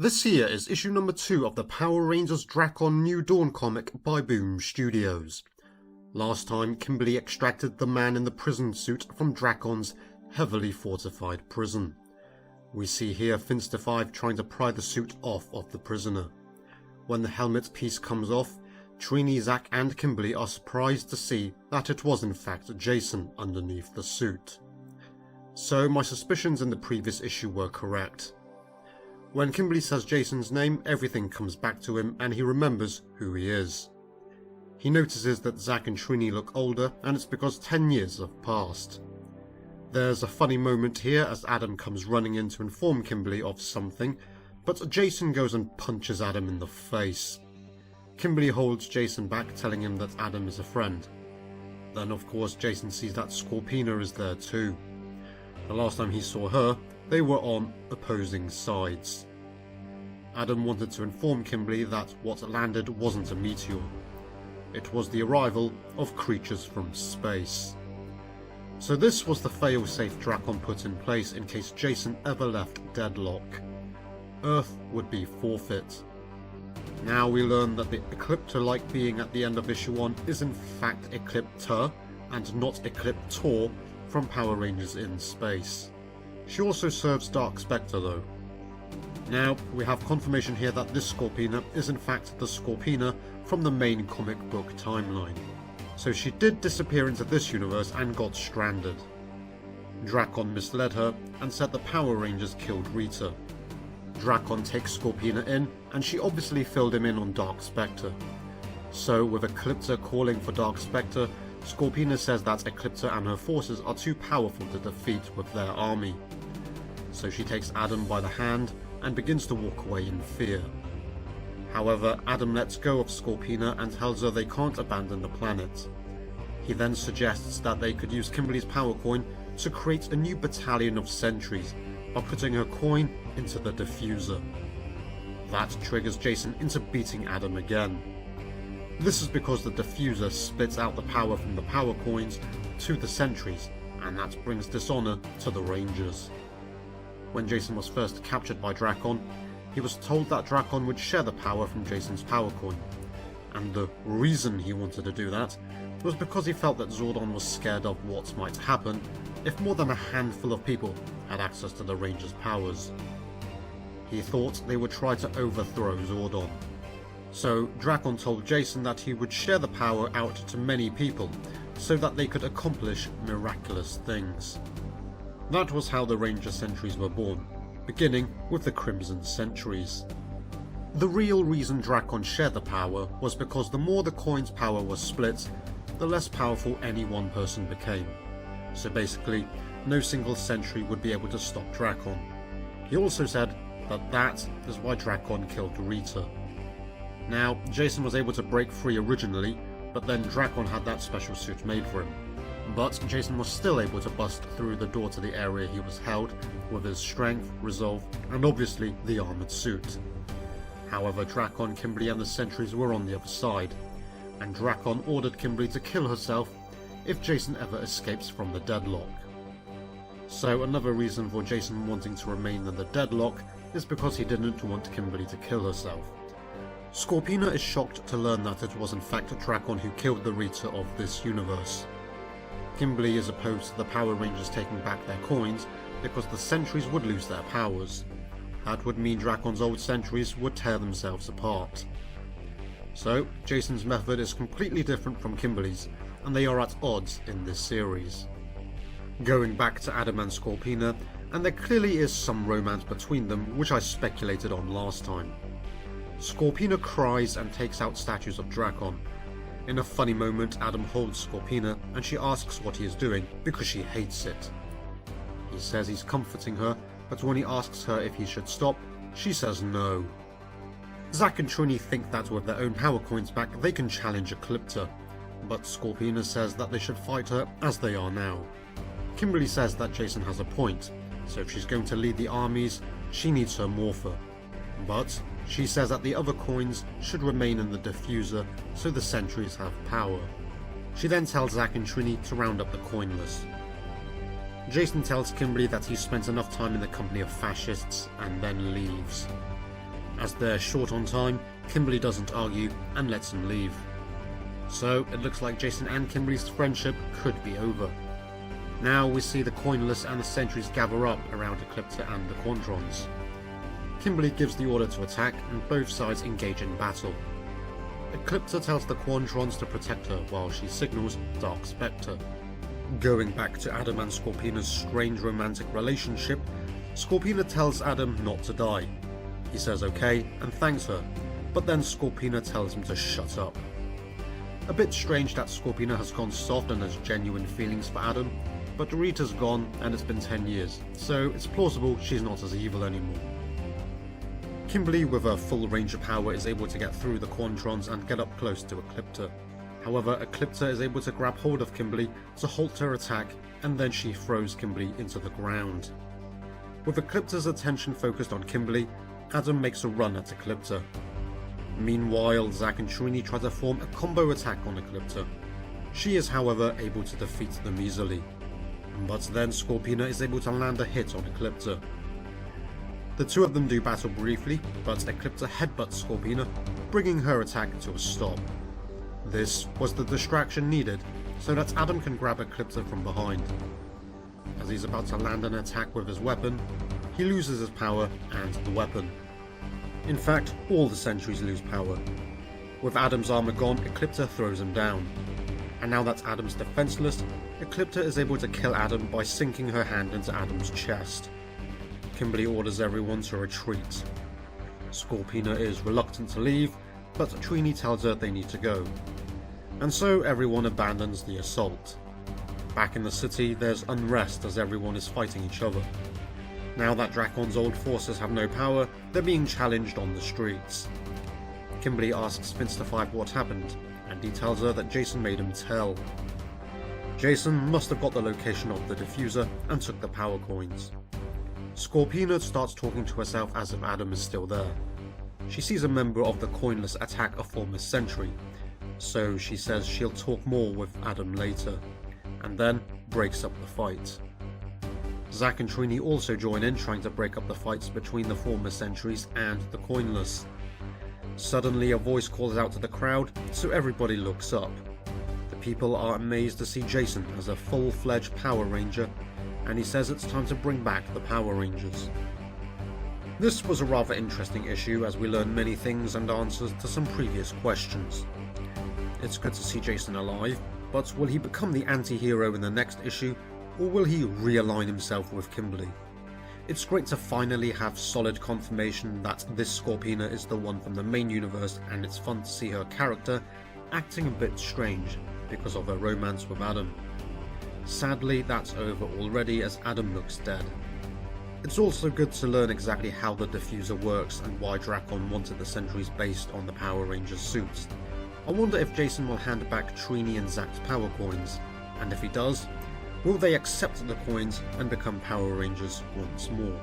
This here is issue number 2 of the Power Rangers Drakkon New Dawn comic by Boom Studios. Last time, Kimberly extracted the man in the prison suit from Drakkon's heavily fortified prison. We see here Finster 5 trying to pry the suit off of the prisoner. When the helmet piece comes off, Trini, Zack and Kimberly are surprised to see that it was in fact Jason underneath the suit. So my suspicions in the previous issue were correct. When Kimberly says Jason's name, everything comes back to him and he remembers who he is. He notices that Zack and Trini look older, and it's because 10 years have passed. There's a funny moment here as Adam comes running in to inform Kimberly of something, but Jason goes and punches Adam in the face. Kimberly holds Jason back, telling him that Adam is a friend. Then of course Jason sees that Scorpina is there too. The last time he saw her, they were on opposing sides. Adam wanted to inform Kimberly that what landed wasn't a meteor. It was the arrival of creatures from space. So this was the fail-safe Drakkon put in place in case Jason ever left Deadlock. Earth would be forfeit. Now we learn that the Eclipta-like being at the end of issue 1 is in fact Eclipta and not Ecliptor from Power Rangers in Space. She also serves Dark Spectre though. Now, we have confirmation here that this Scorpina is in fact the Scorpina from the main comic book timeline. So she did disappear into this universe and got stranded. Drakkon misled her and said the Power Rangers killed Rita. Drakkon takes Scorpina in and she obviously filled him in on Dark Spectre. So with Eclipta calling for Dark Spectre, Scorpina says that Eclipta and her forces are too powerful to defeat with their army. So she takes Adam by the hand and begins to walk away in fear. However, Adam lets go of Scorpina and tells her they can't abandon the planet. He then suggests that they could use Kimberly's power coin to create a new battalion of sentries by putting her coin into the diffuser. That triggers Jason into beating Adam again. This is because the diffuser splits out the power from the power coins to the sentries, and that brings dishonor to the Rangers. When Jason was first captured by Drakkon, he was told that Drakkon would share the power from Jason's power coin, and the reason he wanted to do that was because he felt that Zordon was scared of what might happen if more than a handful of people had access to the Rangers' powers. He thought they would try to overthrow Zordon. So Drakkon told Jason that he would share the power out to many people so that they could accomplish miraculous things. That was how the Ranger Sentries were born, beginning with the Crimson Sentries. The real reason Drakkon shared the power was because the more the coin's power was split, the less powerful any one person became. So basically, no single sentry would be able to stop Drakkon. He also said that is why Drakkon killed Rita. Now, Jason was able to break free originally, but then Drakkon had that special suit made for him. But Jason was still able to bust through the door to the area he was held with his strength, resolve, and obviously the armoured suit. However, Drakkon, Kimberly and the sentries were on the other side, and Drakkon ordered Kimberly to kill herself if Jason ever escapes from the Deadlock. So another reason for Jason wanting to remain in the Deadlock is because he didn't want Kimberly to kill herself. Scorpina is shocked to learn that it was in fact Drakkon who killed the Rita of this universe. Kimberly is opposed to the Power Rangers taking back their coins because the sentries would lose their powers. That would mean Drakkon's old sentries would tear themselves apart. So Jason's method is completely different from Kimberly's, and they are at odds in this series. Going back to Adam and Scorpina, and there clearly is some romance between them, which I speculated on last time. Scorpina cries and takes out statues of Drakkon. In a funny moment, Adam holds Scorpina and she asks what he is doing because she hates it. He says he's comforting her, but when he asks her if he should stop, she says no. Zack and Trini think that with their own power coins back they can challenge Eclipta, but Scorpina says that they should fight her as they are now. Kimberly says that Jason has a point, so if she's going to lead the armies, she needs her morpher. But she says that the other coins should remain in the diffuser so the sentries have power. She then tells Zack and Trini to round up the coinless. Jason tells Kimberly that he's spent enough time in the company of fascists and then leaves. As they're short on time, Kimberly doesn't argue and lets him leave. So it looks like Jason and Kimberly's friendship could be over. Now we see the Coinless and the Sentries gather up around Eclipta and the Quantrons. Kimberly gives the order to attack and both sides engage in battle. Eclipta tells the Quantrons to protect her while she signals Dark Spectre. Going back to Adam and Scorpina's strange romantic relationship, Scorpina tells Adam not to die. He says okay and thanks her, but then Scorpina tells him to shut up. A bit strange that Scorpina has gone soft and has genuine feelings for Adam, but Rita's gone and it's been 10 years, so it's plausible she's not as evil anymore. Kimberly, with her full range of power, is able to get through the Quantrons and get up close to Eclipta. However, Eclipta is able to grab hold of Kimberly to halt her attack, and then she throws Kimberly into the ground. With Eclipta's attention focused on Kimberly, Adam makes a run at Eclipta. Meanwhile, Zack and Trini try to form a combo attack on Eclipta. She is, however, able to defeat them easily. But then Scorpina is able to land a hit on Eclipta. The two of them do battle briefly, but Eclipta headbutts Scorpina, bringing her attack to a stop. This was the distraction needed, so that Adam can grab Eclipta from behind. As he's about to land an attack with his weapon, he loses his power and the weapon. In fact, all the Sentries lose power. With Adam's armor gone, Eclipta throws him down. And now that Adam's defenseless, Eclipta is able to kill Adam by sinking her hand into Adam's chest. Kimberly orders everyone to retreat. Scorpina is reluctant to leave, but Trini tells her they need to go. And so everyone abandons the assault. Back in the city, there's unrest as everyone is fighting each other. Now that Drakkon's old forces have no power, they're being challenged on the streets. Kimberly asks Vince to find what happened, and he tells her that Jason made him tell. Jason must have got the location of the diffuser and took the power coins. Scorpina starts talking to herself as if Adam is still there. She sees a member of the Coinless attack a former Sentry, so she says she'll talk more with Adam later, and then breaks up the fight. Zack and Trini also join in, trying to break up the fights between the former Sentries and the Coinless. Suddenly a voice calls out to the crowd, so everybody looks up. The people are amazed to see Jason as a full-fledged Power Ranger, and he says it's time to bring back the Power Rangers. This was a rather interesting issue as we learn many things and answers to some previous questions. It's good to see Jason alive, but will he become the anti-hero in the next issue, or will he realign himself with Kimberly? It's great to finally have solid confirmation that this Scorpina is the one from the main universe, and it's fun to see her character acting a bit strange because of her romance with Adam. Sadly, that's over already as Adam looks dead. It's also good to learn exactly how the diffuser works and why Drakkon wanted the Sentries based on the Power Rangers suits. I wonder if Jason will hand back Trini and Zack's power coins, and if he does, will they accept the coins and become Power Rangers once more?